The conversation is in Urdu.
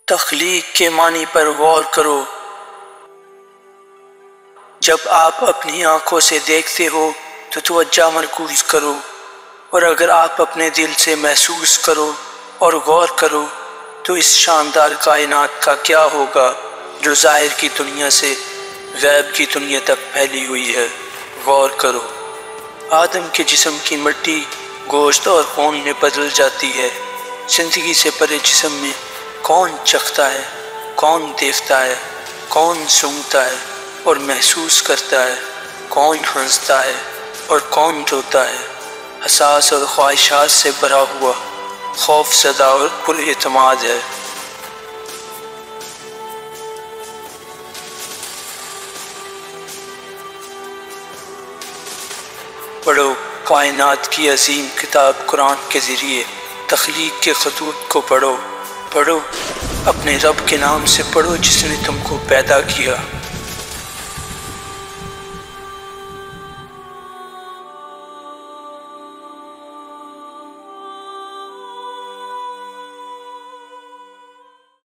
تخلیق کے معنی پر غور کرو۔ جب آپ اپنی آنکھوں سے دیکھتے ہو تو توجہ مرکوز کرو، اور اگر آپ اپنے دل سے محسوس کرو اور غور کرو تو اس شاندار کائنات کا کیا ہوگا جو ظاہر کی دنیا سے غیب کی دنیا تک پھیلی ہوئی ہے۔ غور کرو، آدم کے جسم کی مٹی گوشت اور خون میں بدل جاتی ہے۔ زندگی سے پرے جسم میں کون چکھتا ہے، کون دیکھتا ہے، کون سونگھتا ہے اور محسوس کرتا ہے، کون ہنستا ہے اور کون روتا ہے۔ حساس اور خواہشات سے بھرا ہوا، خوف زدہ اور پر اعتماد ہے۔ پڑھو، کائنات کی عظیم کتاب قرآن کے ذریعے تخلیق کے خطوط کو پڑھو۔ اپنے رب کے نام سے پڑھو جس نے تم کو پیدا کیا۔